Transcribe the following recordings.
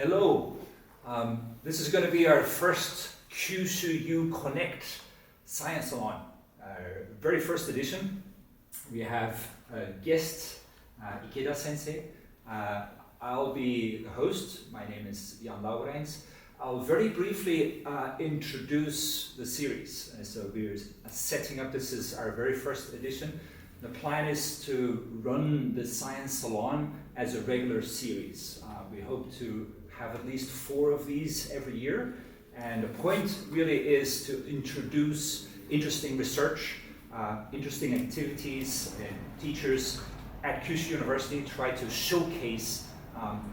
Hello. This is going to be our first Kyushu U Connect Science Salon, our very first edition. We have a guest, Ikeda sensei. I'll be the host. My name is Johan Lauwereyns. I'll very briefly introduce the series. So we're setting up, this is our very first edition. The plan is to run the Science Salon as a regular series. We hope to have at least 4 of these every year. And the point really is to introduce interesting research, interesting activities, and teachers at Kyushu University try to showcase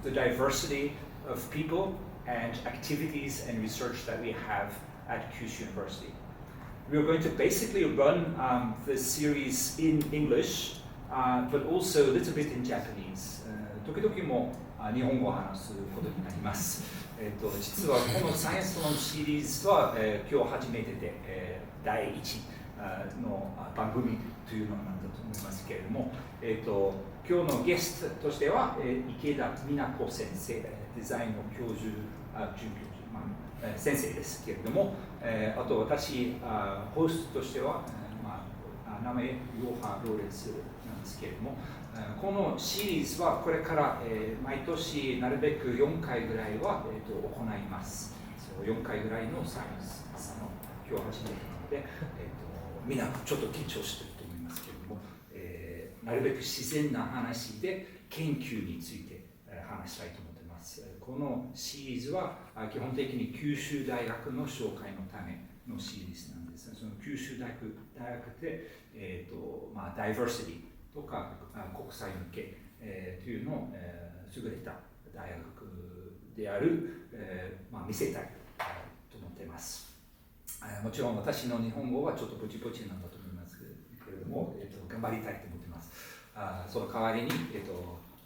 the diversity of people and activities and research that we have at Kyushu University. We're going to basically run this series in English, but also a little bit in Japanese. 時々も日本語を話すことになります。実はこのサイエンスのシリーズは、今日初めてで、第1の番組というのなんだと思いますけれども、今日のゲストとしては、池田美奈子先生、デザインの教授、准教授、先生ですけれども、あと私、ホストとしては、名前、ヨハン・ローレンスなんですけれども、このシリーズはこれから、毎年なるべく4回ぐらいは、行います。4回ぐらいのサイエンスの今日初めてなので、みんなちょっと緊張していると思いますけれども、なるべく自然な話で研究について、話したいと思っています。このシリーズは基本的に九州大学の紹介のためのシリーズなんです。その九州大学で、ダイバーシティとか国際向け、というのを、優れた大学である、見せたいと思っています。もちろん私の日本語はちょっとぼちぼちなんだと思いますけれども、頑張りたいと思っています。その代わりに、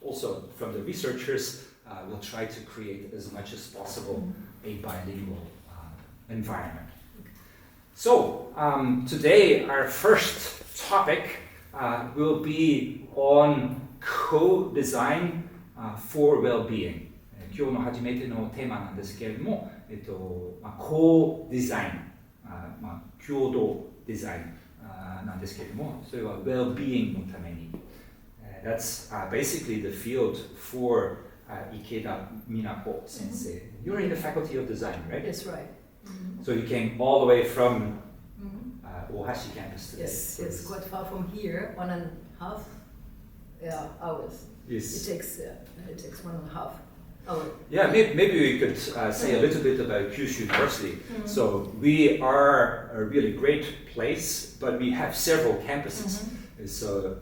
also from the researchers, we'll try to create as much as possible a bilingual environment. So today our first topic will be on co-design for well-being. 今日の初めてのテーマなんですけれども、co-design、共同デザインなんですけれども、それは well-being のために。That's basically the field for Ikeda Minako sensei. You're in the faculty of design, right? That's right. So you came all the way from Ohashi campus today. Yes, quite far from here, 1.5 hours. Yes. It takes 1.5 hours. Yeah, maybe we could say a little bit about Kyushu University. So we are a really great place, but we have several campuses. So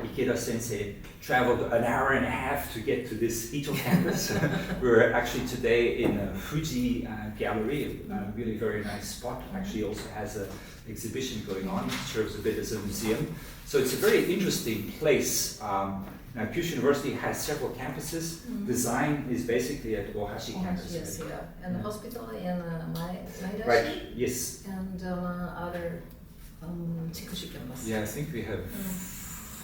Ikeda sensei traveled an hour and a half to get to this Ito campus. We're actually today in a Fuji gallery, a really very nice spot. Actually also has an exhibition going on, serves a bit as a museum. So it's a very interesting place. Now Kyushu University has several campuses. Design is basically at Ohashi campus. Yes, yeah. And the hospital in Maidashi. Right, yes. And other Kyushu campus. Yeah, I think we have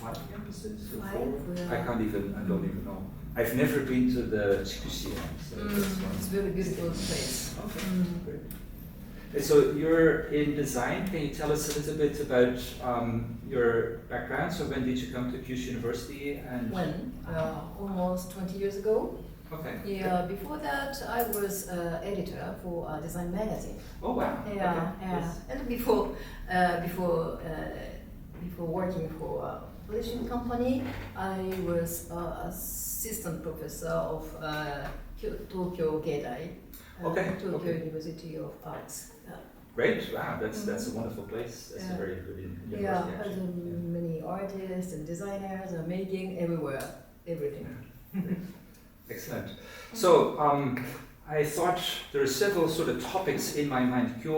5 campuses or 4? Yeah. I don't even know. I've never been to the Kyushu one, so it's a very beautiful place. Okay, great. And so you're in design. Can you tell us a little bit about your background? So when did you come to Kyushu University? And when? Almost 20 years ago. Okay. Yeah. Before that, I was editor for a design magazine. Oh wow. Yeah, Okay. yeah. Yes. And before working for a publishing company, I was assistant professor of Tokyo Geidai, Tokyo University of Arts. Great. Wow, that's a wonderful place. That's a very good university. Yeah, many artists and designers are making everything. Excellent. So I thought there are several sort of topics in my mind. 今日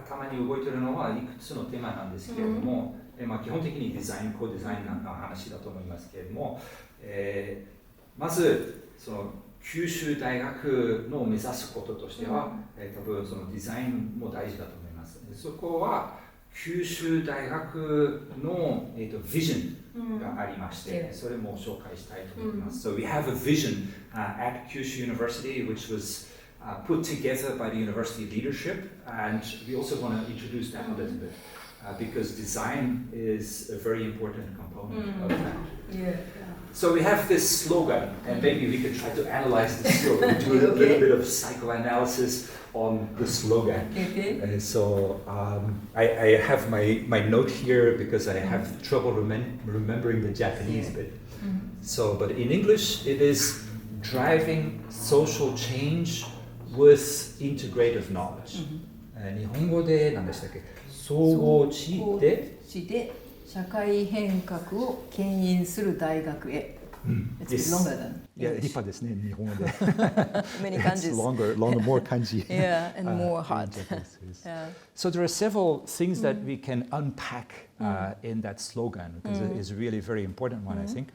頭に動いているのはいくつのテーマなんですけれども、基本的にデザイン、コデザインの話だと思いますけれども、まずその九州大学の目指すこととしては、多分そのデザインも大事だと思います。そこは九州大学の、ビジョンがありまして、Yeah. それも紹介したいと思います。So we have a vision at Kyushu University which was put together by the university leadership, and we also want to introduce that a little bit because design is a very important component of that. Yeah. So we have this slogan, and maybe we could try to analyze the slogan, do a little bit of psychoanalysis on the slogan. Okay. So I have my note here because I have trouble remembering the Japanese bit. So, but in English it is driving social change with integrative knowledge. 日本語で何でしたっけ？総合知で社会変革を牽引する大学へ。It's longer than. Yeah, 立派ですね、日本語で。Many kanjis. It's longer, more kanji. Yeah, and more hard. Yeah. So there are several things that we can unpack in that slogan because it is really a very important one, I think.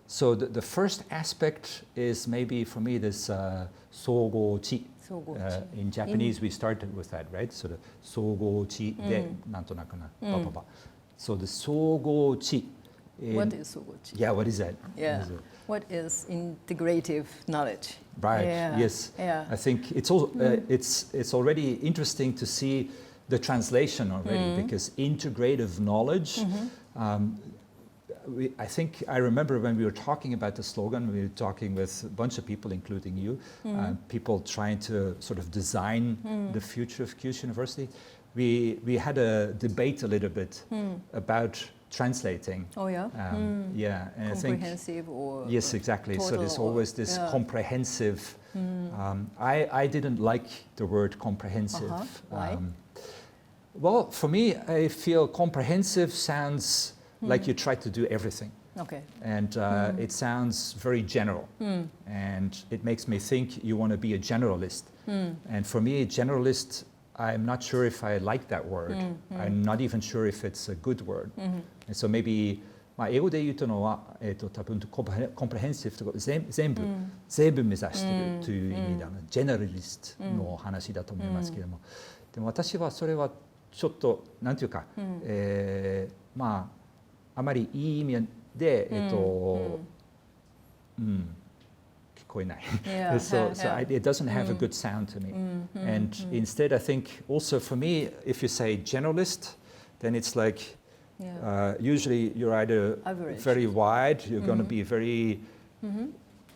So the first aspect is maybe for me this 総合知. In Japanese, we started with that, right? So the 総合知でなんとなくな。So the 総合知. What is 総合知? Yeah, what is that? Yeah. What is integrative knowledge? Right. Yeah. Yes. Yeah. I think it's also it's already interesting to see the translation already because integrative knowledge. I think I remember when we were talking about the slogan, we were talking with a bunch of people, including you, people trying to sort of design the future of Kyushu University. We had a debate a little bit about translating. Oh yeah. Yeah, and comprehensive I think, or yes, exactly. So there's always this comprehensive. I didn't like the word comprehensive. Why? Well, for me, I feel comprehensive sounds like you try to do everything. Okay. And it sounds very general. And it makes me think you want to be a generalist. And for me, a generalist, I'm not sure if I like that word. I'm not even sure if it's a good word. And so maybe, 英語で言うとのは、多分コンプレヘンシブとか全部目指しているという意味でジェネラリストの話だと思いますけれども、でも私はそれはちょっとなんていうか、あまりいい意味で聞こえない。So it doesn't have a good sound to me. And instead, I think also for me, if you say generalist, then it's like usually you're either very wide, you're going to be very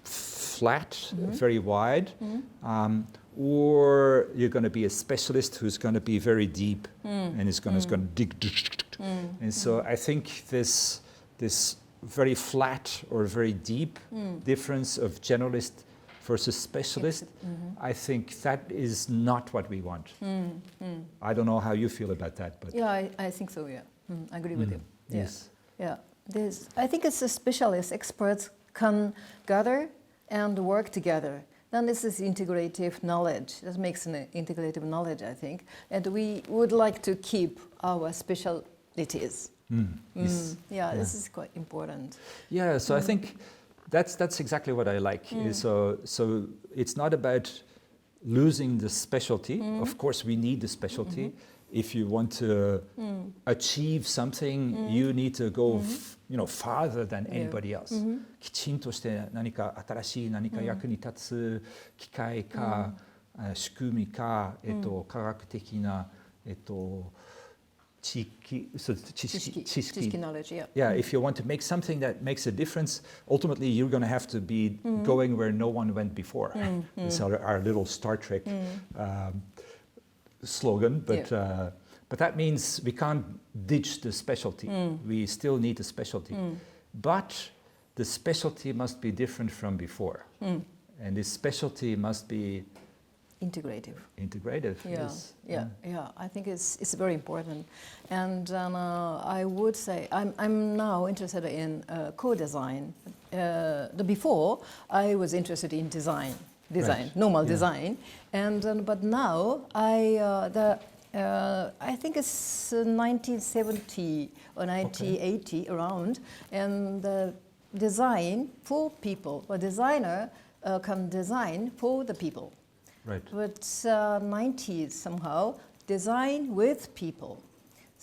flat, very wide, or you're going to be a specialist who's going to be very deep and is going to dig. And so I think this very flat or very deep difference of generalist versus specialist, I think that is not what we want. I don't know how you feel about that, but yeah, I think so. Yeah, I agree with you. Yes. Yeah. I think it's a specialist. Experts can gather and work together. Then this is integrative knowledge. That makes an integrative knowledge, I think. And we would like to keep our specialties. Yeah, this is quite important. Yeah, so I think that's exactly what I like. So it's not about losing the specialty. Of course, we need the specialty. If you want to achieve something, you need to go farther than anybody else. きちんとして何か新しい何か役に立つ機械か、仕組みか、科学的な、知識 knowledge, yeah, if you want to make something that makes a difference, ultimately you're going to have to be going where no one went before. It's our little Star Trek slogan, but that means we can't ditch the specialty. We still need the specialty. But the specialty must be different from before. And this specialty must be integrative. Yes. Yeah. I think it's very important. And I would say I'm now interested in co-design. Before I was interested in design, normal design, and but now I think it's 1970 or 1980 around, and design for people. A designer can design for the people. Right. But 90s somehow, design with people.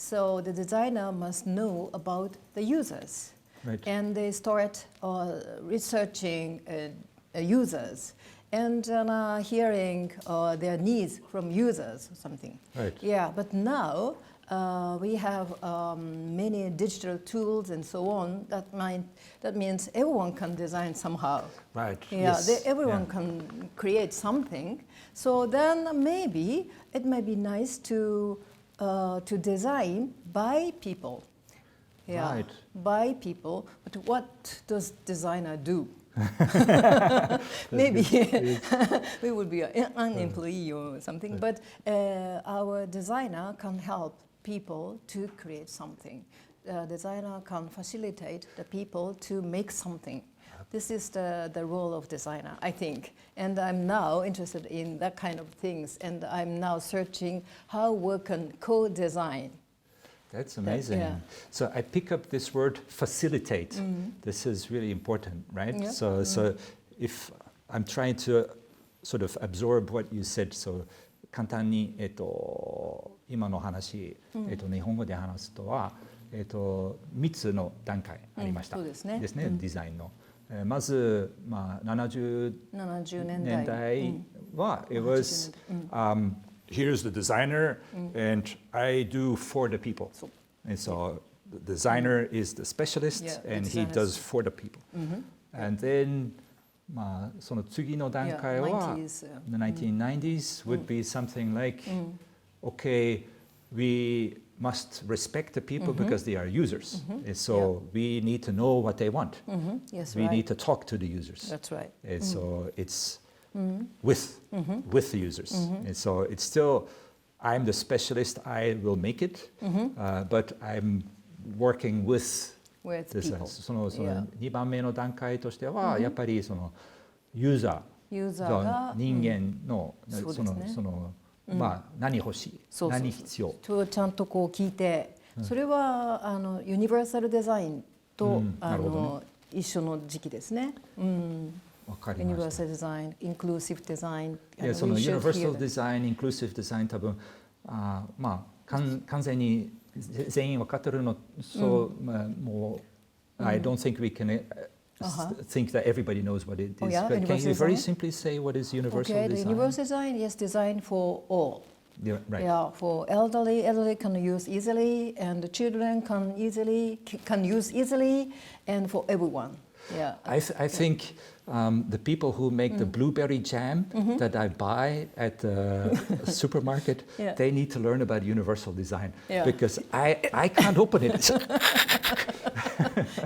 So the designer must know about the users. Right. And they start researching users and hearing their needs from users or something. Right. Yeah, but now we have many digital tools and so on. That means everyone can design somehow. Right. Yeah, Yes. everyone can create something. So then maybe it might be nice to design by people. Yeah, Right. by people. But what does designer do? Maybe we would be an employee or something. But our designer can help people to create something. Designer can facilitate the people to make something. This is the role of designer, I think. And I'm now interested in that kind of things. And I'm now searching how we can co-design. That's amazing. Yeah. So I pick up this word facilitate. This is really important, right? Yeah. So if I'm trying to sort of absorb what you said, so 簡単に今の話、日本語で話すとは3つの段階ありました。そうですね。デザインの。まず70年代は it was here's the designer and I do for the people. And so the designer is the specialist and he does for the people. And then その次の段階は the 1990s would be something like okay, we must respect the people because they are users. And so we need to know what they want. Yes, we right. need to talk to the users. That's right. And so it's with the users. And so it's still, I'm the specialist, I will make it, but I'm working with people. その2番目の段階としては、やっぱりそのユーザーが人間の何欲しい、何必要。ちゃんとこう聞いて、それはユニバーサルデザインと一緒の時期ですね。わかりました。Universal design, inclusive design. その Universal design, inclusive design 多分完全に全員分かってるのそうもう I don't think we can think that everybody knows what it is. But can you very simply say what is universal design? The universal design is designed for all. Yeah, right. Yeah, for elderly can use easily, and the children can use easily, and for everyone. Yeah. I think the people who make the blueberry jam that I buy at the supermarket, they need to learn about universal design because I can't open it.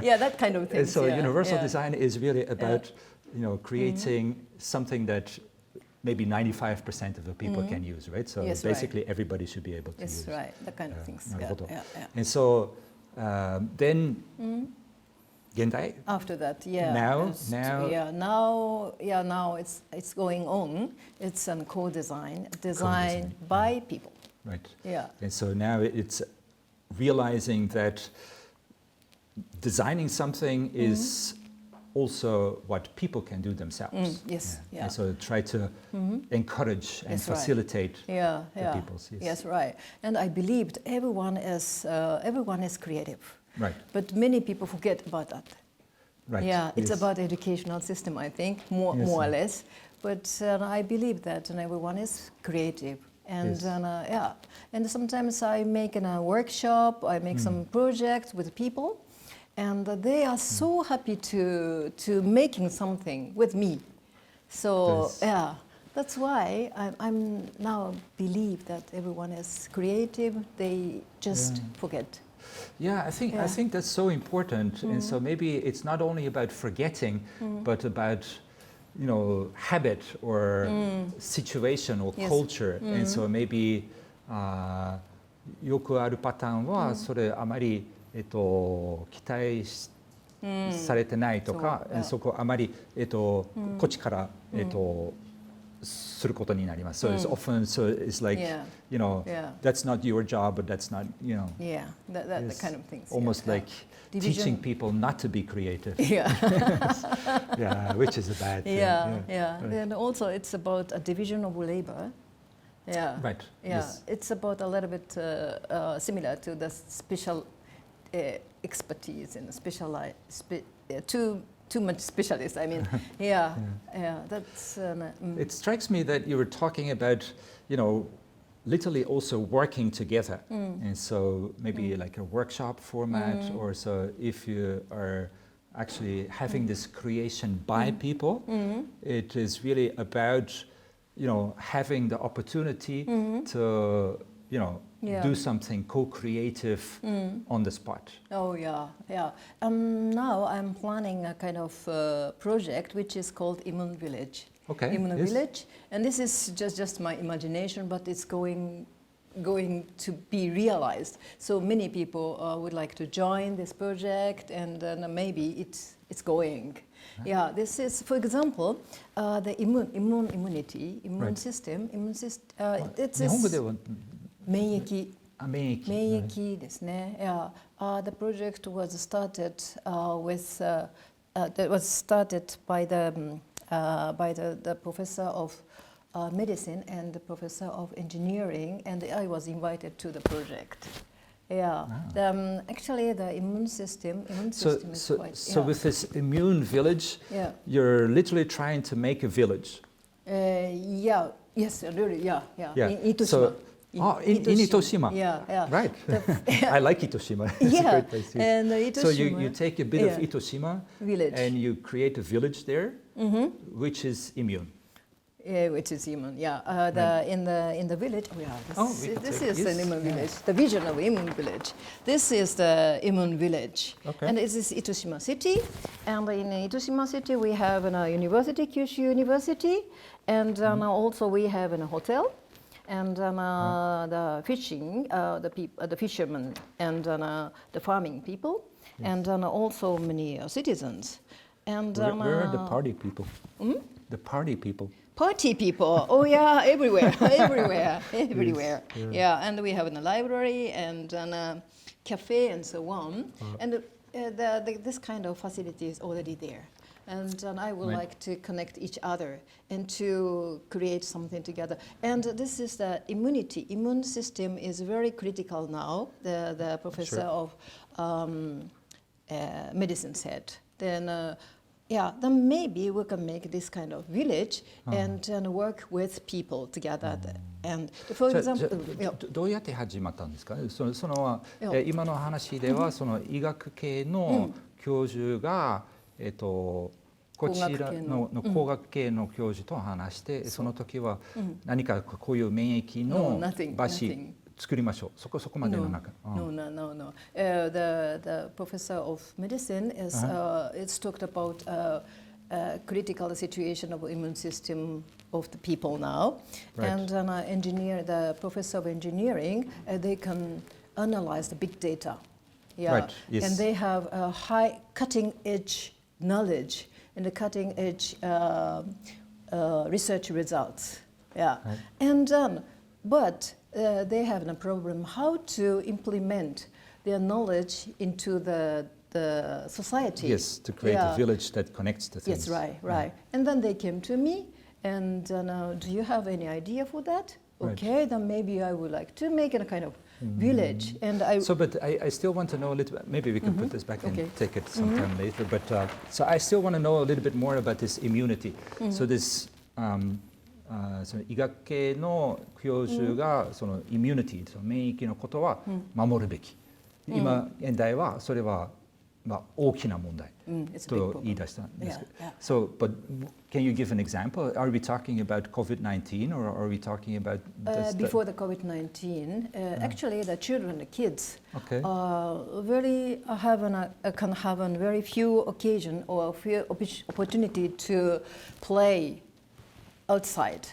Yeah, that kind of thing. So universal design is really about creating something that maybe 95% of the people can use, right? So basically everybody should be able to use. Yes, right. That kind of things. And so then 現代? After that, now it's going on. It's a co-design, design by people. Right. Yeah. And so now it's realizing that designing something is also what people can do themselves. Yes. Yeah. And so try to encourage and facilitate the people. Yes, right. And I believed everyone is creative. Right. But many people forget about that. Right. Yeah, it's about educational system, I think, more or less. But I believe that everyone is creative. And and sometimes I make a workshop, I make some projects with people, and they are so happy to making something with me. So that's why I'm now believe that everyone is creative. They just forget. Yeah, I think that's so important. And so maybe it's not only about forgetting, but about habit or situation or culture. And so maybe よくあるパターンはそれあまり期待されてないとか、そこあまりこっちからすることになります。So it's often it's like that's not your job, but that's not that kind of things. Almost like teaching people not to be creative. Which is a bad thing. And also it's about a division of labor. Yeah. Right. Yeah. Yes. It's about a little bit similar to the special expertise and too much specialist. I mean, yeah. That's. It strikes me that you were talking about, literally also working together, and so maybe like a workshop format, or so if you are actually having this creation by people, it is really about, having the opportunity to, do something co-creative on the spot. Oh yeah. Now I'm planning a kind of project which is called Immune Village. Okay. Immune yes. Village, and this is just my imagination, but it's going to be realized. So many people would like to join this project, and maybe it's going. Yeah, this is, for example, the immunity, Right. system. It's 日本語では免疫。免疫。免疫ですね。Yeah. The project was started by the professor of medicine and the professor of engineering, and I was invited to the project. Yeah. Actually, the immune system is quite. So with this immune village, you're literally trying to make a village. Yeah. Yes. Really. Yeah. Yeah. In Itoshima. In Itoshima. Yeah. Right. I like Itoshima. It's a great place. Yes. And Itoshima. So you take a bit of Itoshima village, and you create a village there, which is immune. Yeah, which is immune. Yeah. In the village. This is an immune village. The vision of immune village. This is the immune village. Okay. And this is Itoshima City. And in Itoshima City, we have a university, Kyushu University, and also we have a hotel. And the fishing, the fishermen, and the farming people, and also many citizens. And where are the party people? The party people. Party people. Oh yeah, everywhere. Yeah, and we have a library and a cafe and so on. And this kind of facility is already there. And I would like to connect each other and to create something together. And this is the immunity. Immune system is very critical now, the professor of medicine said. Then maybe we can make this kind of village and work with people together. And for example, どうやって始まったんですか？今の話ではその医学系の教授がこちらの工学系の教授と話して、その時は何かこういう免疫の場所作りましょう。そこまでの中。No. The professor of medicine is it's talked about critical situation of immune system of the people now, and the professor of engineering they can analyze the big data. Yeah, right. Yes. And they have a high cutting edge knowledge and the cutting edge research results. Yeah, right. And but they have a problem how to implement their knowledge into the society. Yes, to create a village that connects the things. Yes, right. And then they came to me, and do you have any idea for that? Right. Okay, then maybe I would like to make a kind of village. And but I still want to know a little bit, maybe we can put this back and take it sometime later, but so I still want to know a little bit more about this immunity. So this その医学系の教授がそのイミュニティ、その免疫のことは守るべき。今現代はそれは大きな問題と言い出したんです。So, but can you give an example? Are we talking about COVID-19 or are we talking about before the COVID-19? Actually, the children, the kids, okay. Can have a very few occasion or few opportunity to play outside,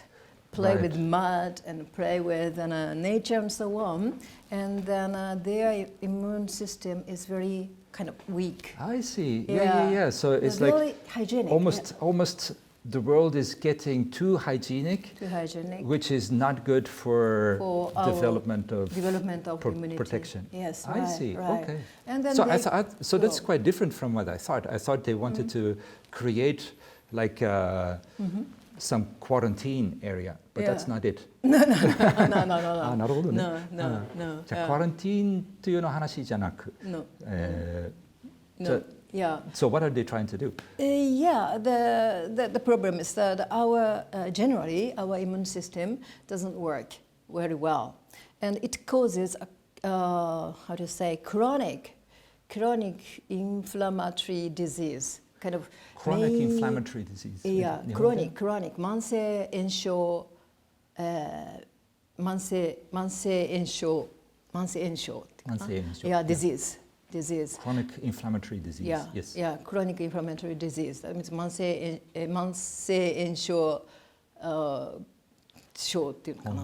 play with mud and play with nature and so on, and then their immune system is very kind of weak. I see. Yeah. So it's really like hygienic. Almost the world is getting too hygienic, which is not good for development of immunity. Protection. Yes, I see. Right. Okay. And then so that's quite different from what I thought. I thought they wanted to create like some quarantine area, but that's not it. No, no, no, no, no, no. あ、なるほどね。 No, no, no. じゃあ、クアランティーンというの話じゃなく。No. じゃあ No. Yeah. So what are they trying to do? Yeah, the problem is that generally our immune system doesn't work very well, and it causes how to say chronic inflammatory disease, kind of Chronic mainly- inflammatory disease. Yeah, 日本で chronic 慢性炎症慢性炎症ってかな。慢性炎症 Yeah, disease. Chronic inflammatory disease. Yeah, Yes. yeah, chronic inflammatory disease. That means 慢性炎症症っていうのかな。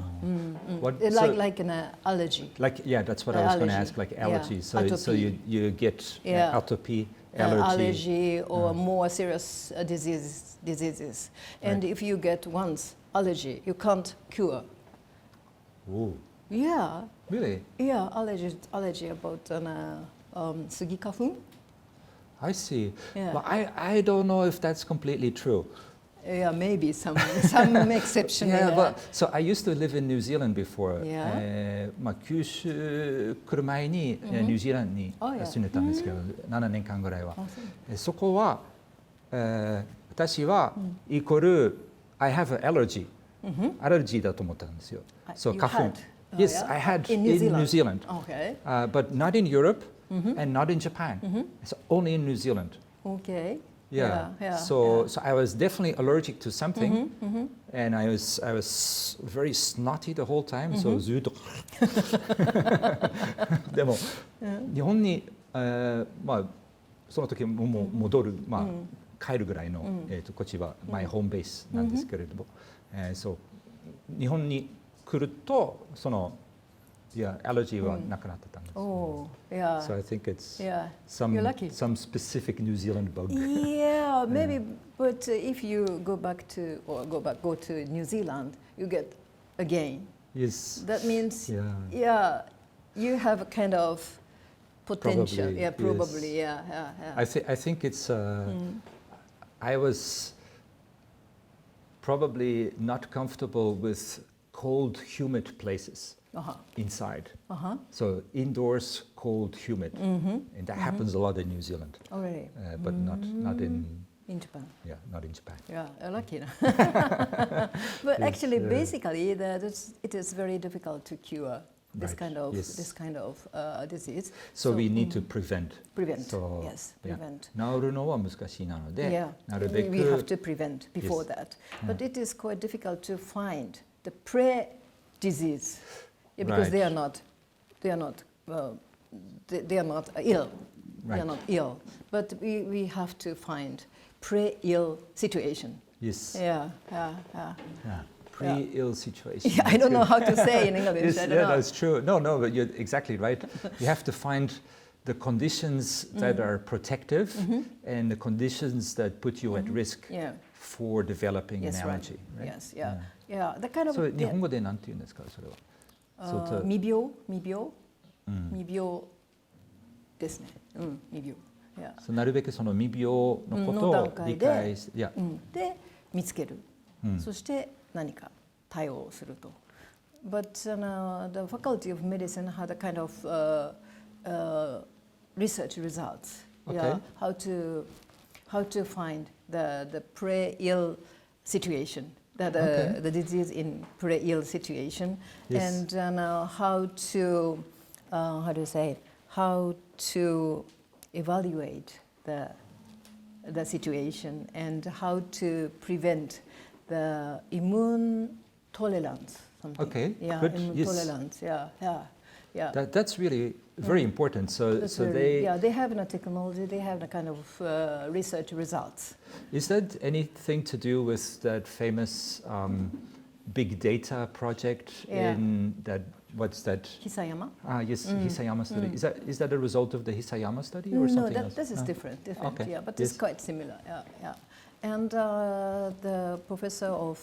What- Like an allergy. Like, yeah, that's what I was going to Allergy. ask, like Yeah, allergies. So atopy. you get Yeah. atopy, allergy. Allergy or more serious diseases. And Right. if you get once allergy, you can't cure. Oh, Yeah, really? yeah, allergy about sugii kafun. I see. Yeah. But I don't know if that's completely true. Yeah, maybe some exception. Yeah, but so I used to live in New Zealand before. Yeah. まあ九州来る前にニュージーランドに Oh, yeah. 住んでたんですけど、7年間ぐらいは。あ、そう。そこは、私はイコール I have an allergy. アレルジーだと思ったんですよ。そう、 You 花粉。 had? Oh, Yes, yeah? I had In New Zealand. Okay. But not in Europe and not in Japan. It's only in New Zealand. Okay. Yeah. Yeah. So I was definitely allergic to something, and I was very snotty the whole time. So ずっとでも日本にまあその時もう戻るまあ帰るぐらいのこっちはマイホームベースなんですけれども、そう日本に来るとそのアレルギーはなくなってたんです。Oh, yeah. So I think it's Yeah. some You're lucky. some specific New Zealand bug. Yeah, maybe. But if you go to New Zealand, you get again. Yes. That means, Yeah. yeah, you have a kind of potential. Probably, Yeah, probably. yes. Yeah. I think it's. I was probably not comfortable with cold, humid places inside. So indoors, cold, humid, and that happens a lot in New Zealand, Already. but not in In Japan. not in Japan. Yeah, lucky. But actually, basically, it is very difficult to cure this Right, kind of yes. disease. So we need to prevent. Prevent. So, Yes, yeah. prevent. 治るのは難しいなので、 Yeah, なるべく we have to prevent before Yes. that. But it is quite difficult to find the pre-disease because they are not ill. They Right. are not ill. But we have to find pre-ill situation. Yes. Yeah. Yeah. Pre-ill situation. Yeah, I don't know how to say in English. Yes, I don't know. that's true. No, but you're exactly right. You have to find the conditions that are protective and the conditions that put you at risk Yeah. for developing Yes, an right. allergy. Right? Yes, yeah. Yeah, the kind of So 日本語で何て言うんですか、それは。そうと未病ですね。未病。Yeah. そうなるべくその未病のことを理解して、いや、で見つける。そして何か対応すると。But the Faculty of Medicine had a kind of research results. Yeah, how to find the pre-ill situation, the disease in pre-ill situation, Yes. and how to evaluate the situation and how to prevent the immune tolerance. Something. Okay, Yeah, good. immune Yes. tolerance. Yeah. That's really very important. So they have the technology. They have the kind of research results. Is that anything to do with that famous big data project in that? What's that? Hisayama? Yes, Hisayama study. Is that a result of the Hisayama study or No, something else? this is different. Okay. Yeah, but Yes. it's quite similar. Yeah. And the professor of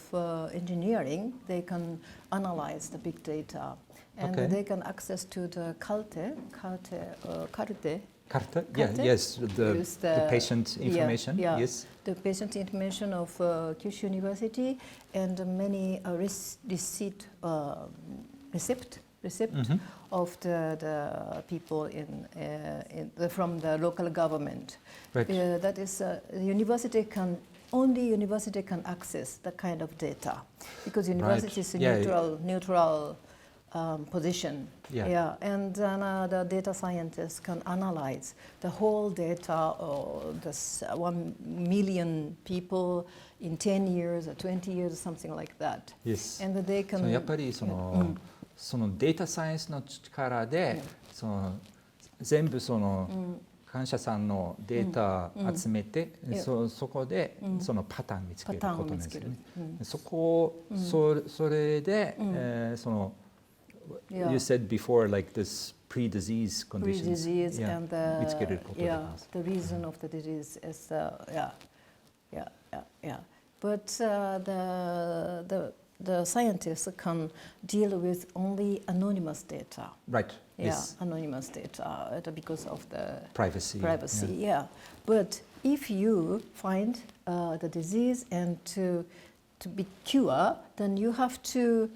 engineering, they can analyze the big data, and Okay. they can access to the Carte Carta? Carta? Yes, Use the patient information. Yeah, Yes. the patient information of Kyushu University and many receipt of the people from the local government. Right. That is, university can access that kind of data because university is a neutral position. Yeah. And the data scientists can analyze the whole data of this 1 million people in 10 years or 20 years or something like that. Yes. And they can. やっぱりそのデータサイエンスの力で、全部患者さんのデータ集めて、そこでそのパターン見つけることなんですよね。それで、You said before, like this pre-disease conditions. Pre-disease and the reason of the disease is But the scientists can deal with only anonymous data. Right. Yeah, Yes. anonymous data because of the Privacy. Yeah. But if you find the disease and to be cured, then you have to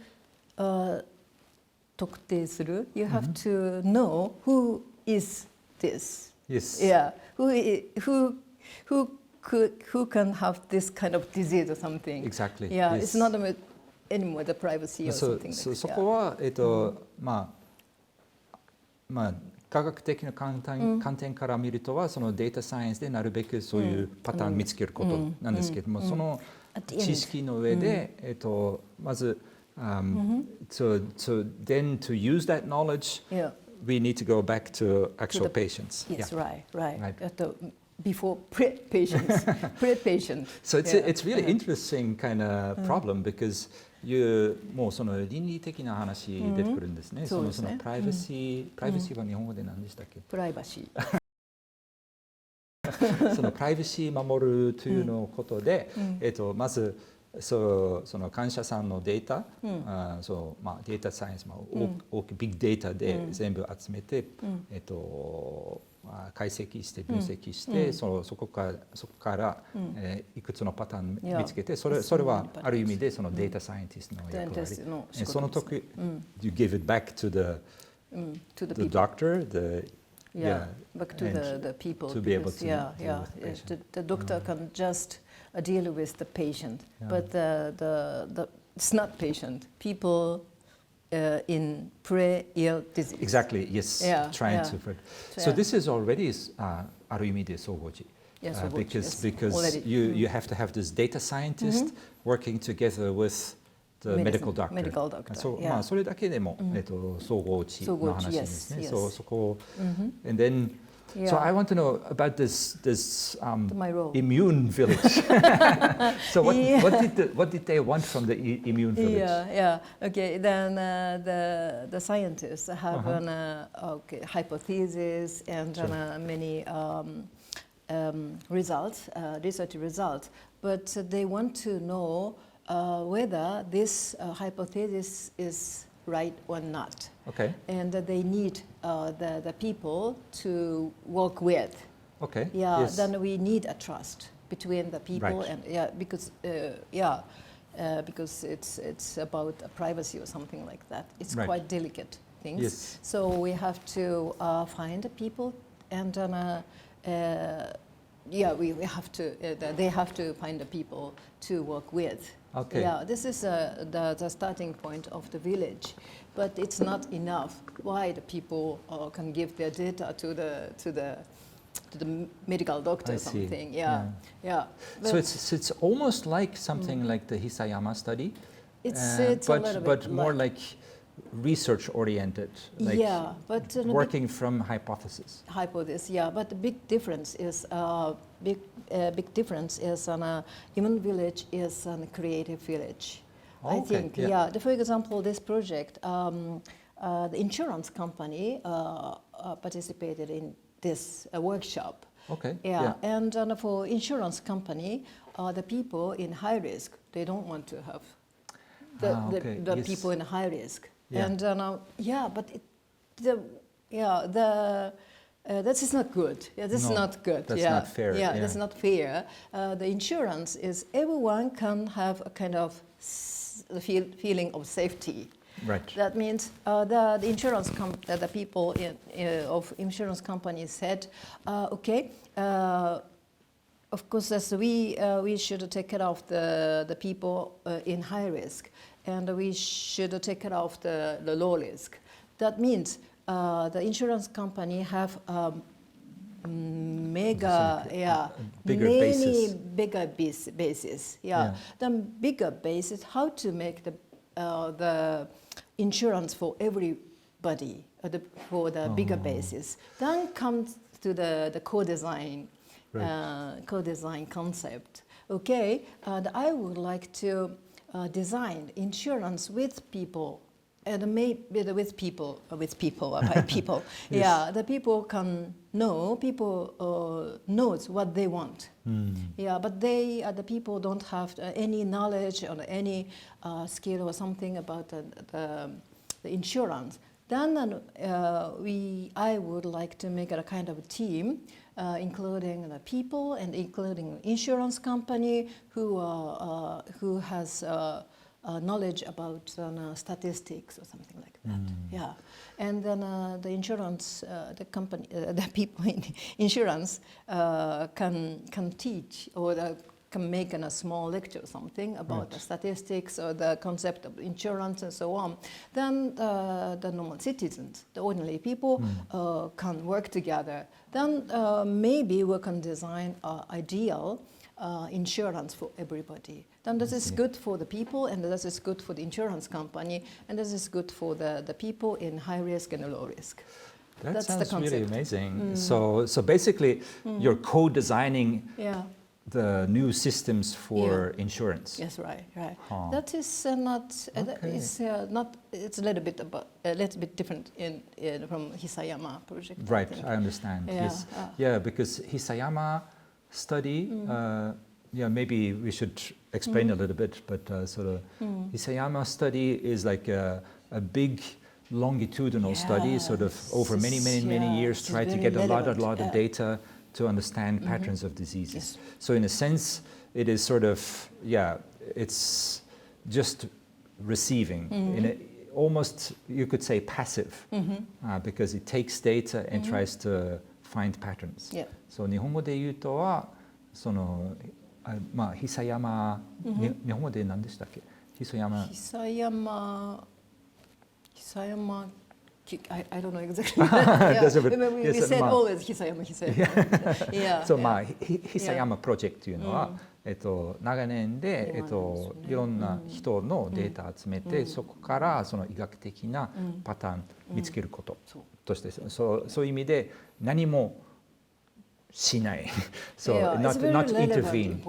you have to know who is this. Yes. Yeah. Who can have this kind of disease or something. Exactly. Yeah. Yes. It's not anymore the privacy or something. そこは科学的な観点から見るとはそのデータサイエンスでなるべくそういうパターン見つけることなんですけども、その知識の上でまずthen to use that knowledge, we need to go back to actual patients. Yes, right. Before pre-patients. So it's really interesting kind of problem because もうその倫理的な話出てくるんですね。そのプライバシーは日本語で何でしたっけ？プライバシー。そのプライバシー守るというのことで、まずその患者さんのデータ、データサイエンス大きいビッグデータで全部集めて、解析して分析して、そこから、いくつのパターン見つけて、それはある意味でそのデータサイエンティストの役割。その時、you give it back to the doctor, back to the people. To be able to deal with the patient. The doctor can just deal with the patient, but it's not patient. People in pre-ill disease. Exactly. Yes. Trying to. So this is already ある意味で総合治。Because you have to have this data scientist working together with the medical doctor. Medical doctor. それだけでも総合治の話ですね。そこ and then. So I want to know about this immune village. So what did they want from the immune village? Okay. Then the scientists have hypothesis and many research results, but they want to know whether this hypothesis is right or not. Okay. And they need the people to work with. Okay. Yes. Then we need a trust between the people and because it's about privacy or something like that. It's quite delicate things. Yes. So we have to find the people and we have to. They have to find the people to work with. Okay. Yeah, this is the starting point of the village, but it's not enough. Why the people can give their data to the medical doctor or something? Yeah. So it's almost like something like the Hisayama study. It's a little bit more like research oriented. Like but working from hypothesis. But the big difference is big difference is human village is a creative village. I think. For example, this project, the insurance company participated in this workshop. Okay. And for insurance company, the people in high risk, they don't want to have the people in high risk. And but That is not good. Yeah, this is No, not good. that's yeah. not fair, Yeah, yeah. that's not fair. The insurance is everyone can have a kind of feeling of safety. Right. That means the insurance the people of insurance companies said, okay, of course, as we should take care of the people in high risk, and we should take care of the low risk. That means the insurance company have mega, bigger many basis. bigger basis. Yeah. The bigger basis, how to make the insurance for everybody, for the bigger basis. Then comes to the co-design, co-design concept. Okay, I would like to design insurance with people. And maybe with people, by people. Yes. Yeah, the people can know, knows what they want. Yeah, but the people don't have any knowledge or any skill or something about the insurance. Then I would like to make a kind of a team, including the people and including insurance company who has knowledge about statistics or something like that. Yeah, and then the insurance, the company, the people in insurance can teach or can make a small lecture or something about the statistics or the concept of insurance and so on. Then the normal citizens, the ordinary people, can work together. Then maybe we can design ideal insurance for everybody. Then this is good for the people, and this is good for the insurance company, and this is good for the people in high risk and low risk. That That's the sounds really concept. amazing. So basically, you're co-designing the new systems for insurance. Yes, right. Huh. That is not. It's a little bit different from Hisayama project. Right, think. I understand. Yeah, Yes, because Hisayama study. Maybe we should explain a little bit, but Hisayama study is like a big longitudinal study, sort of over many years, try to get a lot of data to understand patterns of diseases. Yes. So in a sense, it is sort of, it's just receiving, in almost, you could say, passive, because it takes data and tries to find patterns. Yeah. So 日本語で言うとは、久山、日本語で何でしたっけ？久山。I don't know exactly. We said always Hisayama. Yeah. そう久山プロジェクトというのは、長年でいろんな人のデータを集めて、そこからその医学的なパターン見つけることとして、そういう意味で何もしない。So not intervene.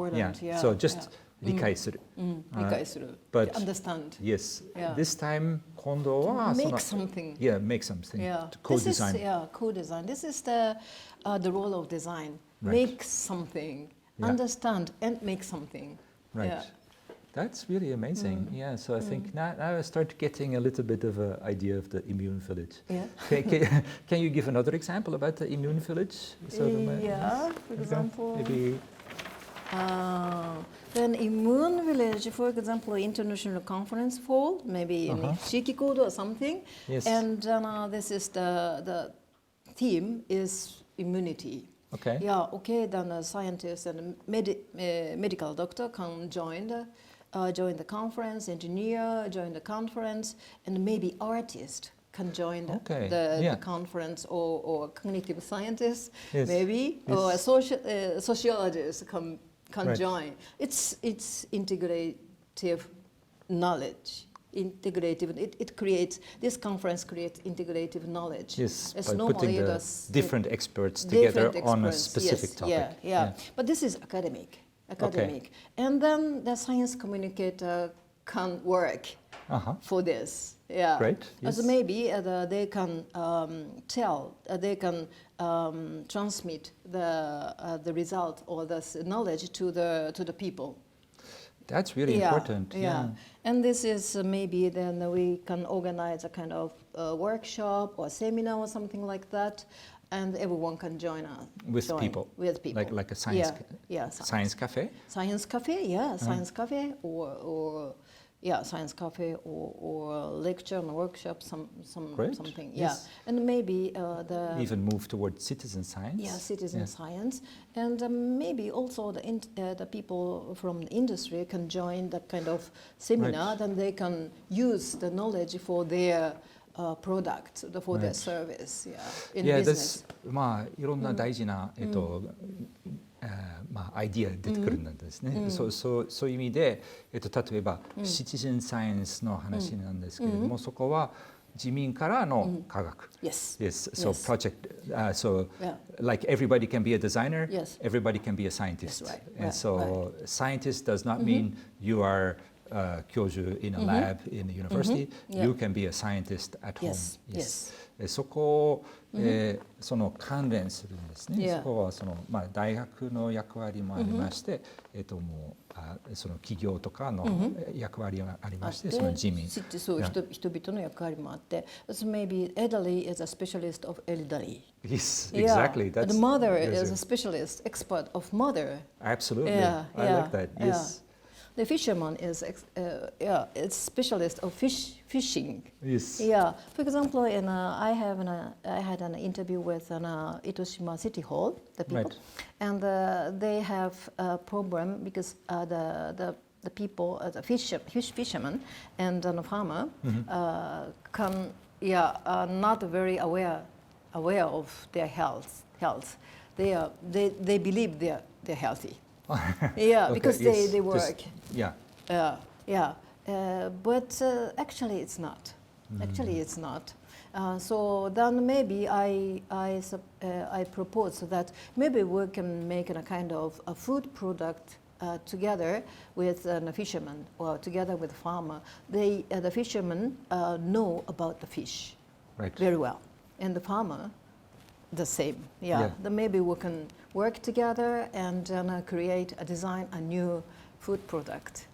So just 理解する。理解する。But understand. Yes. This time 今度は make something. Yeah, make something. To co-design. This is co-design. This is the role of design. Right. Make something. Understand and make something. Right. Yeah. That's really amazing. Yeah. So I think now I start getting a little bit of an idea of the immune village. Yeah. Can you give another example about the immune village? So For example. Maybe. Then immune village, for example, international conference hall, maybe in Shikikodo or something. Yes. And this is the theme is immunity. Okay. Yeah. Okay. Then a scientist and medical doctor can join the conference. Engineer join the conference, and maybe artist can join the conference, or cognitive scientist, maybe, or a sociologist can join. It's integrative knowledge. It creates, this conference creates integrative knowledge. Yes, it's by normally putting the different experts together on a specific topic. Yeah. But this is academic. And then the science communicator can work for this. Yeah. Great. Yes. As maybe they can they can transmit the result or the knowledge to the people. That's really important. Yeah. And this is maybe then we can organize a kind of workshop or seminar or something like that and everyone can join us. With join people. With people. Like a science science cafe? Science cafe, science cafe, or science cafe, or lecture and workshop, something. Yes. And maybe even move towards citizen science. Yeah, citizen science, and maybe also the people from the industry can join that kind of seminar. Then they can use the knowledge for their product, for their service. In business. まあいろんな大事なまあアイディア出てくるんですね。そういう意味で例えばシティゼンサイエンスの話なんですけれども、そこは自民からの科学。Yes. So project. So like everybody can be a designer. Yes. Everybody can be a scientist. Right. And so scientist does not mean you are Kyushu in a lab in a university. You can be a scientist at home. Yes. そこをその関連するんですね。そこはその大学の役割もありまして、もうその企業とかの役割がありまして、その自民。そう人々の役割もあって、so maybe elderly is a specialist of elderly. Yes, exactly. The mother is a specialist, expert of mother. Absolutely. I like that. Yes. The fisherman is it's specialist of fishing. Yes. Yeah. For example, I had an interview with Itoshima City Hall, the people, and they have a problem because the people, the fish fishermen and the farmer are not very aware of their health. They believe they're healthy. Because they work. But actually it's not. So then maybe I propose that maybe we can make a kind of a food product together with a fisherman or together with a farmer. The fishermen know about the fish very well, and the farmer the same. Then maybe we can work together and create design a new food product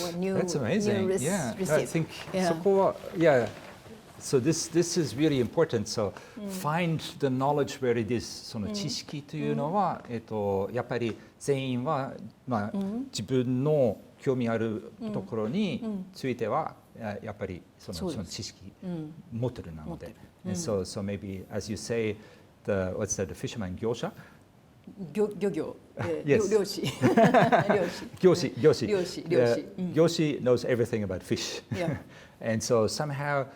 or new. That's amazing. New recipe. I think so this is really important. So find the knowledge where it is. その知識というのはやっぱり全員は自分の興味あるところについてはやっぱりその知識持ってるなので。So maybe as you say. What's that? The fisherman, 業者? 漁業 Yes. 漁師 漁師 knows everything about fish. And so somehow,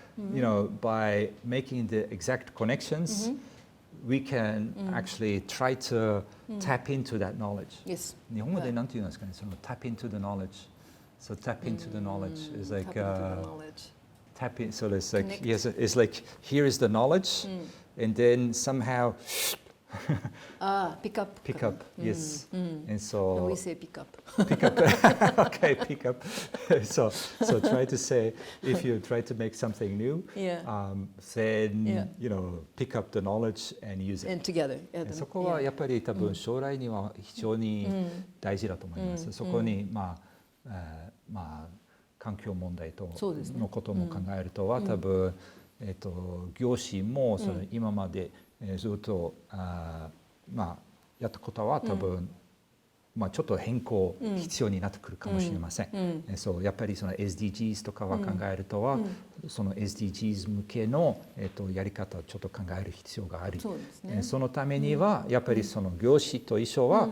by making the exact connections, we can actually try to tap into that knowledge. Yes. 日本語で何て言うんですかね、その tap into the knowledge. So tap into the knowledge is like tap in. So it's like it's like here is the knowledge, and then somehow pick up. Yes. And so no, we say pick up. Okay, pick up. So try to say if you try to make something new, then pick up the knowledge and use it. And together. そこはやっぱり多分将来には非常に大事だと思います。そこに環境問題とのことも考えるとは多分業種もその今までずっとやったことは多分ちょっと変更必要になってくるかもしれません。そうやっぱりその SDGs とかは考えるとはその SDGs 向けのやり方をちょっと考える必要がある。そのためにはやっぱりその業種と一緒は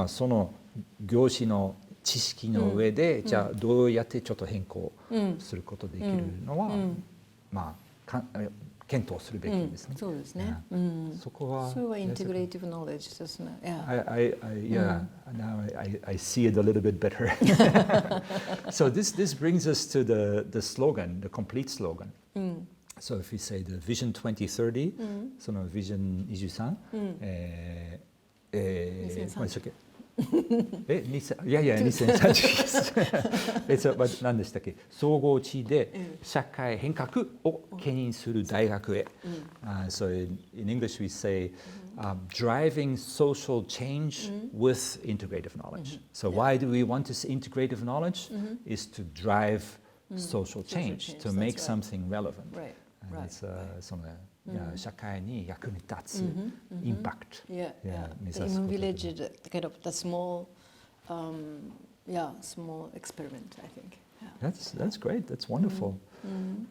その業種の知識の上でじゃあどうやってちょっと変更することできるのは検討するべきですね。そうですね。そこは。それはインテグレーティブノレッジですね。Now I see it a little bit better. So this brings us to the slogan, the complete slogan. So if we say the Vision 2030, その Vision 23、2030何でしたっけ？総合地で社会変革を牽引する大学へ。So in English we say driving social change with integrative knowledge. So why do we want this integrative knowledge? Is to drive social change, to make something relevant. Right. その社会に役に立つインパクト Yeah, 目 The 指す Immune ことで Village is kind of the small, small experiment, I think. Yeah. That's great. That's wonderful.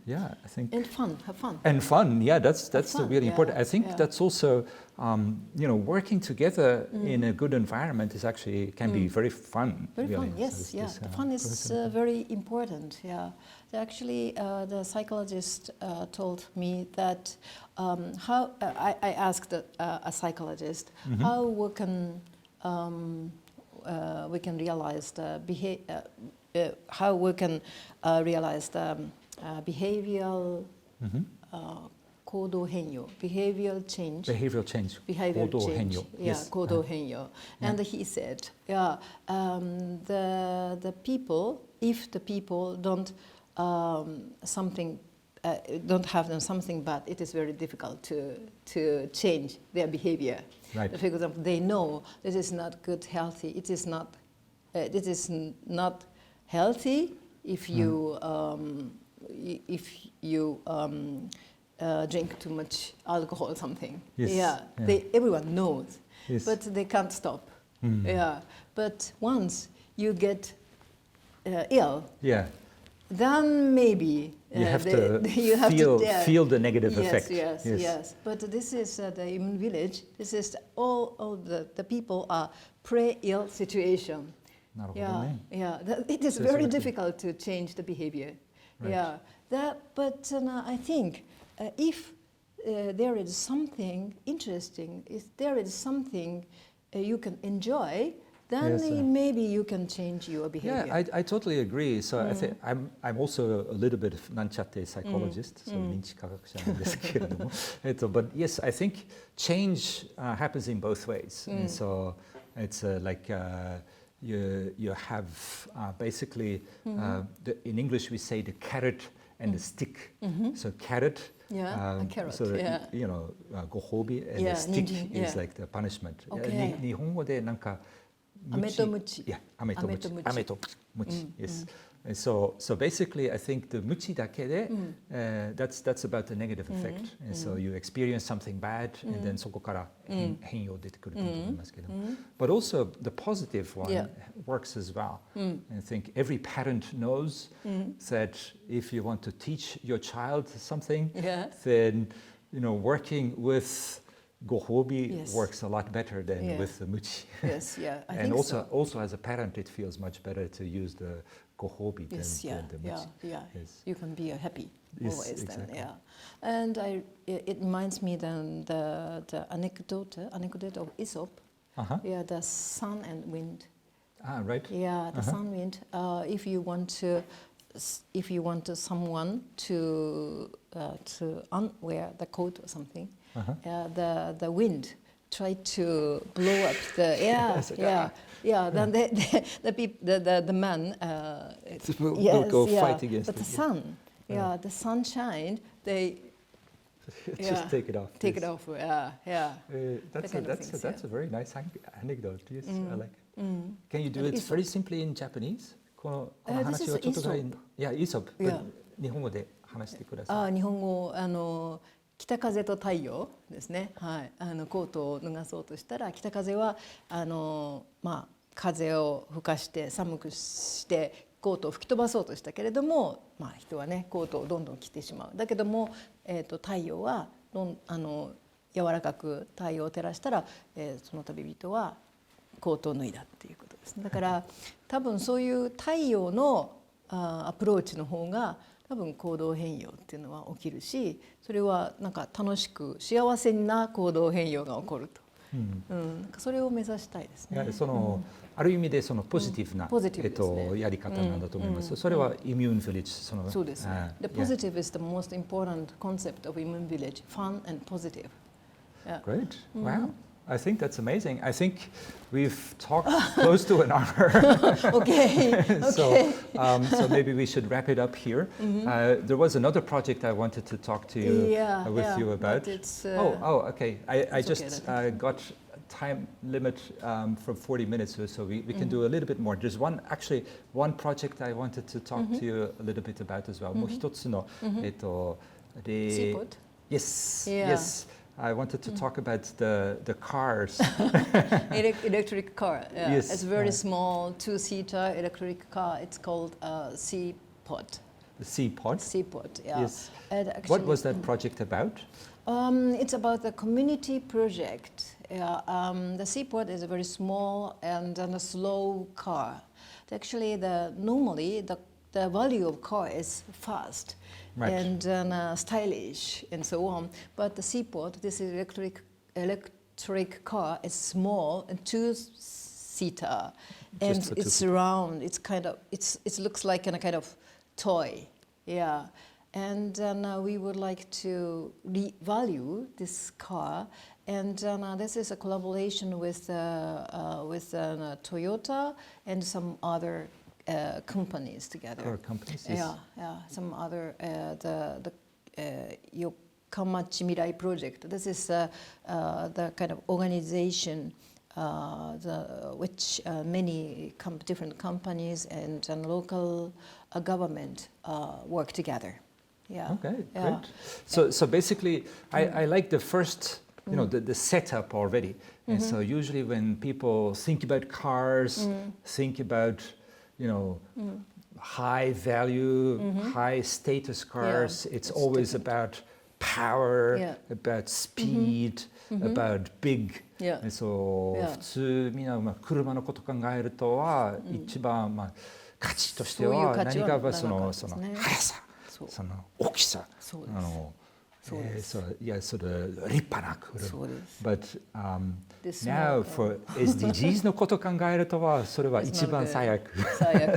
Yeah, I think. And fun, have fun. And fun, yeah, that's fun, really important. yeah, I think yeah. that's also, working together in a good environment is actually can be very fun. Very really. fun, yes, So yeah. this, The fun is very important, yeah. Actually, the psychologist told me that how I asked a psychologist how we can realize the how we can realize the behavioral 行動変容 behavioral change Behavioral change. behavior 行動変 change 容 yeah Yes. 行動変容 and he said the people if the people don't don't have them something bad it is very difficult to change their behavior. Right. For example, they know this is not good healthy it is not healthy if you drink too much alcohol or something. Yes, Yeah, yeah. Everyone knows, Yes. but they can't stop. Yeah, but once you get ill, Yeah, then maybe you have you have to to feel the negative yes, effect. Yes. But this is the Immune Village. This is all the people are pre-ill situation. なるほどね。 It is So it's very working. difficult to change the behavior. Right. Yeah, but I think if there is something interesting, if there is something you can enjoy, then Yes, maybe you can change your behavior. Yeah, I totally agree. So I think I'm also a little bit of なんちゃって psychologist, so 認知科学者なんですけれども、but yes, I think change happens in both ways. And so it's like you have basically in English we say the carrot and the stick. So carrot. Yeah, a carrot, So yeah. Go hobi and Yeah, the stick ninjin, is yeah. like the punishment. Okay. 日本語でなんか飴と鞭。 Yeah, 飴と鞭。飴飴と鞭。Yes. And so basically, I think the muchi dake de, that's about the negative effect. And so you experience something bad, and then そこから変容出てくると思いますけど。But also the positive one Yeah. works as well. And I think every parent knows that if you want to teach your child something, Yeah. then working with gohobi Yes. works a lot better than Yeah. with the muchi. Yes, yeah, I And think also, so. also as a parent, it feels much better to use the gohobi Yes, than the muchi. yeah. Yes. You can be happy Yes, always exactly. then, yeah. And it reminds me then the anecdote of Aesop. Uh-huh. Yeah, the sun and wind. Ah, right. Yeah, the sun wind. If you want someone to wear the coat or something, the wind try to blow up the Then the man will go fight against but it. the sun, the sunshine, they Just take it off. take yes. it off. Yeah. That's kind of things, a very nice anecdote. Yes, I like it. Mm. Can you do And it Aesop. very simply in Japanese? この This 話 is はちょっとぐらい Aesop. いや、Aesop. Yeah. 日本語で話してください。日本語北風と太陽ですね。はい。コートを脱がそうとしたら北風は風を吹かして寒くしてコートを吹き飛ばそうとしたけれども、人はねコートをどんどん着てしまう。だけども、太陽は柔らかく太陽を照らしたら、その旅人はコートを脱いだっていうことですね。だから多分そういう太陽のアプローチの方が多分行動変容っていうのは起きるし、それはなんか楽しく幸せな行動変容が起こると、なんかそれを目指したいですね。ある意味でそのポジティブな、ポジティブですねやり方なんだと思います。それはイミューンヴィレッジそうですね。The positive is the most important concept of Immune Village. Fun and positive. Yeah. Great. Wow. I think that's amazing. I think we've talked close to an hour. Okay. So maybe we should wrap it up here. There was another project I wanted to talk to you with you about. But it's, okay. I it's just okay, got time limit for 40 minutes, so we can do a little bit more. There's one project I wanted to talk to you a little bit about as well. もう一つの Seaport? Yes, Yeah. yes. I wanted to talk about the cars. Electric car. Yeah. Yes, It's very yeah. small, two-seater electric car. It's called Seaport. The Seaport. Seaport. Yeah. Yes. And actually, What was that project about? It's about the community project. Yeah, the Seaport is a very small and a slow car. Actually, normally the value of car is fast Right. and stylish and so on. But the Seaport, this electric car, is small and two-seater, and for it's two round. It's kind of it looks like a kind of toy. Yeah. And we would like to revalue this car, and this is a collaboration with Toyota and some other companies together. Car companies. Yes. Yeah. Some other the Yokamachi Mirai project. This is the kind of organization which many different companies and local government work together. Yeah. Okay, Yeah. great. So basically, I like the first, the setup already. And so usually when people think about cars, think about, high value, high status cars, it's always about power, Yeah. about speed, about big. Yeah. そう、 Yeah. 普通みんな車のこと考えるとは、一番価値としては何かがその速さ、その大きさ、そうそれ立派な車。そうです。 But This now small, for SDGs のこと考えるとはそれは一番最悪。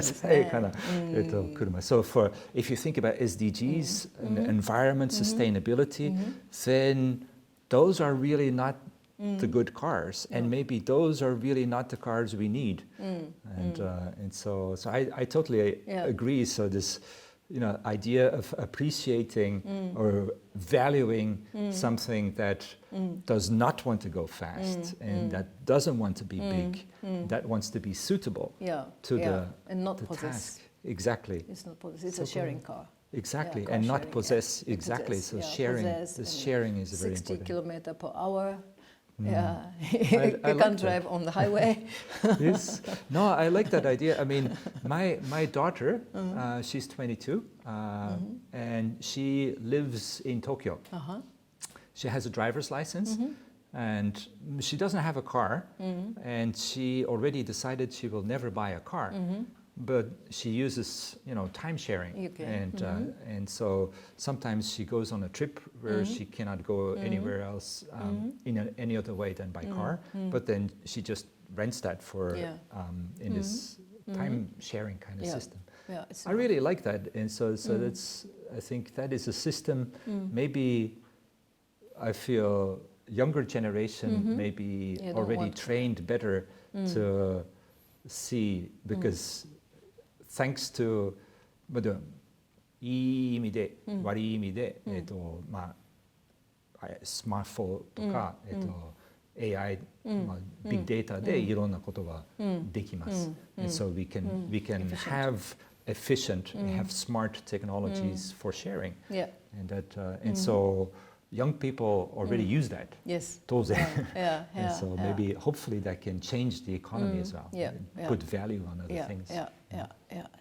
最悪な車。So if you think about SDGs, environment, sustainability, then those are really not the good cars, and maybe those are really not the cars we need. And so I totally agree. So this idea of appreciating or valuing something that does not want to go fast and that doesn't want to be big, that wants to be suitable to the and not the possess. task. Exactly. It's not possess. It's a sharing car. Exactly, Yeah, and car not sharing, possess. yeah. Exactly. Possess, So yeah, sharing, possess this and sharing is very 60 important. kilometers per hour. Yeah, I you like can't that. drive on the highway. Yes. No, I like that idea. I mean, my daughter, she's 22, and she lives in Tokyo. She has a driver's license, and she doesn't have a car, and she already decided she will never buy a car. But she uses, time sharing, and so sometimes she goes on a trip where she cannot go anywhere else in any other way than by car. But then she just rents that for in this time sharing kind of system. Yeah, I really like that, and so that's, I think that is a system. Maybe I feel younger generation maybe already trained better to see, because thanks to いい意味で、悪い意味で、スマホとか、AI、ビッグデータでいろんなことができます。And so we can have efficient, have smart technologies for sharing. Yeah. And that and so young people already use that. Yes. 当然。Yeah. And so maybe hopefully that can change the economy as well. Yeah. Put value on other things. Yeah. I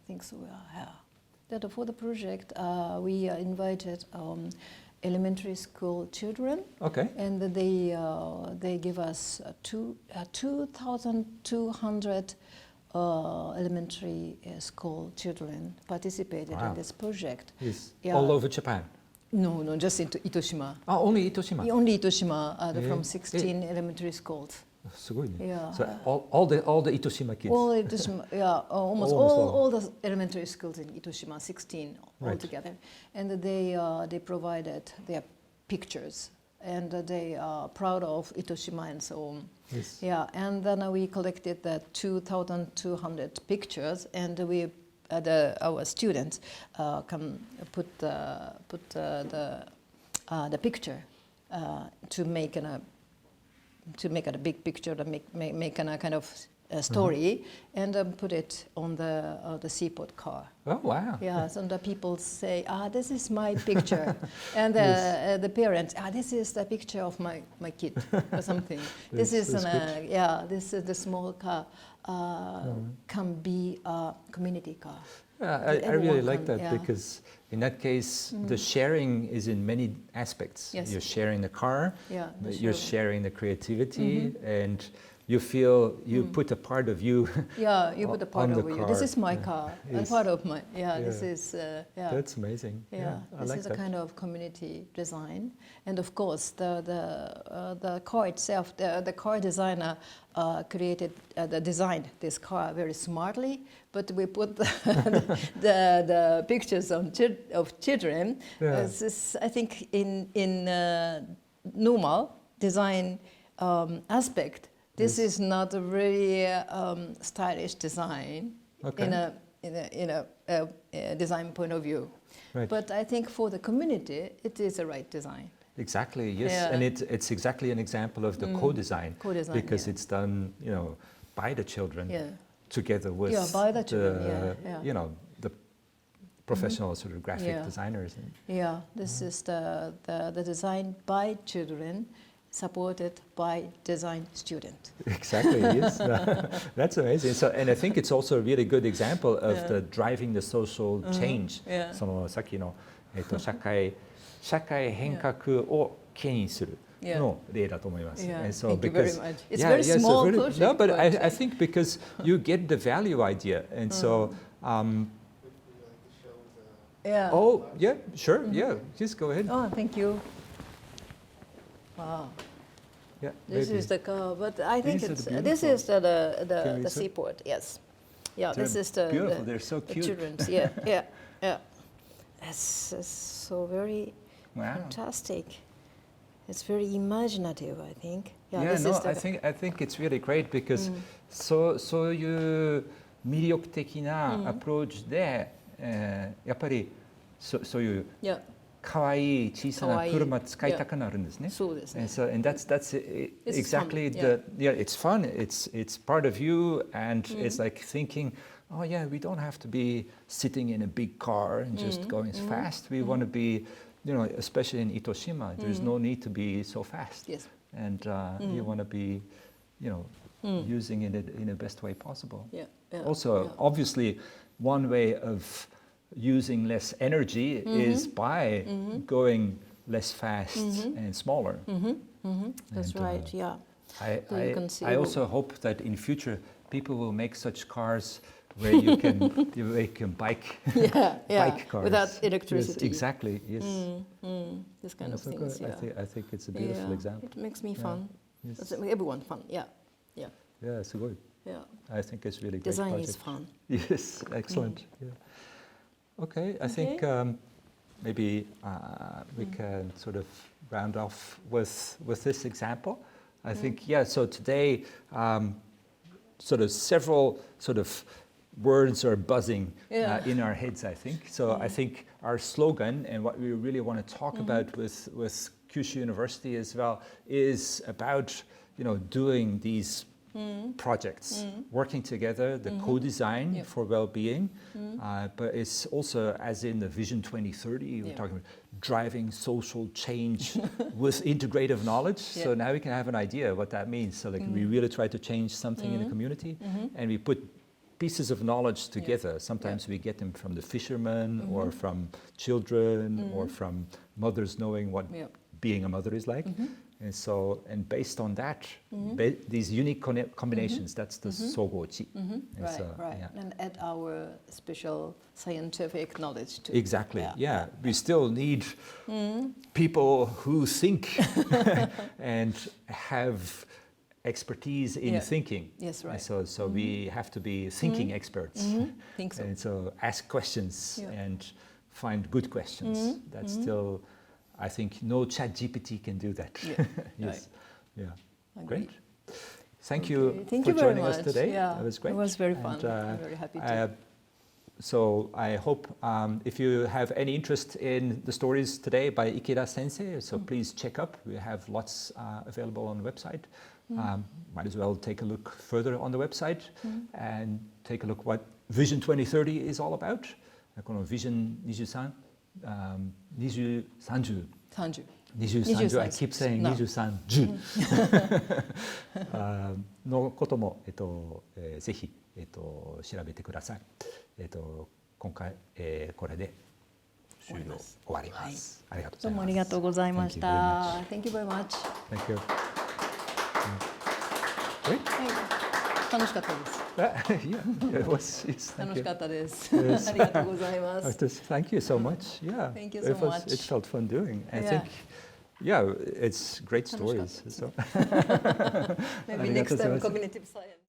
think so. Yeah. That for the project, we invited elementary school children. Okay. And they give us 2,200 elementary school children participated in this project. Yes. Yeah. All over Japan. No, just in Itoshima. Only Itoshima. Only Itoshima, from 16 elementary schools. すごいね。Yeah. So all the Itoshima kids. All Itoshima, almost all the elementary schools in Itoshima, 16 altogether, and they provided their pictures, and they are proud of Itoshima and so on. Yes. Yeah, and then we collected the 2,200 pictures, and our students can put the picture to make a big picture, to make a kind of story, and put it on the seaport car. Oh, wow. Yes, and the people say, this is my picture. And the parents, this is the picture of my kid or something. This is this is the small car can be a community car. I really like that because in that case, the sharing is in many aspects. Yes. You're sharing the car, you're sharing the creativity, and you feel you put a part of you. You put a part of you. This is my car. Yes. A part of my. This is. That's amazing. This like is that. a kind of community design, and of course the car itself. The car designer designed this car very smartly, but we put the pictures of children. I think in normal design aspect. This is not a really stylish design in a design point of view. Right. But I think for the community, it is the right design. Exactly, yes, and it's exactly an example of the co-design because it's done, by the children together with by the children, the professional sort of graphic designers. This is the design by children, supported by design student. Exactly, yes. That's amazing. So, and I think it's also a really good example of the driving the social change. そのさっきの社会変革を牽引するの例だと思います。And so Thank you very because much. It's very small project. No, but I think because you get the value idea, and so. Oh, yeah, sure, just go ahead. Oh, thank you. Wow. Yeah, This is the car, but I think this is the seaport. Yes. Yeah, this is the beautiful. They're so cute. Children's. That's so very fantastic. It's very imaginative, I think. I think it's really great because そういう魅力的なアプローチで、やっぱりそういう可愛い小さな車使いたくなるんですね。そうですね。And that's exactly it's fun. It's part of you, and it's like thinking, oh yeah, we don't have to be sitting in a big car and just going as fast. We want to be, especially in Itoshima, there's no need to be so fast. Yes. And you want to be, using it in the best way possible. Also, obviously, one way of using less energy is by going less fast and smaller. That's right. I also hope that in future people will make such cars where you can bike bike cars without electricity. Yes, exactly. Yes. This kind of things. I think it's a beautiful example. It makes me fun. Yes. Everyone fun. Yeah, it's good. I think it's really great. Design project. is fun. Yes, excellent. Okay, I think maybe we can sort of round off with this example. I think, so today sort of several sort of words are buzzing in our heads, I think. So I think our slogan and what we really want to talk about with Kyushu University as well is about, doing these projects, working together, the co-design for well-being, but it's also, as in the Vision 2030, we're talking about driving social change with integrative knowledge. So now we can have an idea what that means. So we really try to change something in the community, and we put pieces of knowledge together. Sometimes we get them from the fishermen or from children or from mothers knowing what being a mother is like. And so, and based on that, these unique combinations, that's the sogochi. Right. And add our special scientific knowledge to Exactly, We still need people who think and have expertise in thinking. Yes, right. So we have to be thinking experts. Think so. And so ask questions and find good questions. That's still... I think no ChatGPT can do that. Yes. Great. Thank you for joining us today. That was great. It was very fun. I'm very happy to. So I hope if you have any interest in the stories today by Ikeda Sensei, so please check up. We have lots available on the website. might as well take a look further on the website and take a look what Vision 2030 is all about. この Vision 23、2030 2030 I keep saying 2030のことも、ぜひ、調べてください。今回、これで終わります。ありがとうございます。どうもありがとうございました。Thank you very much. Thank you. 楽しかったです。Yeah, it was. Yes, 楽しかったです。 Yes. ありがとうございます。Thank you so much. Yeah, Thank you so much. It felt fun doing. I Yeah. think, yeah, it's great stories. So. Maybe next time cognitive science.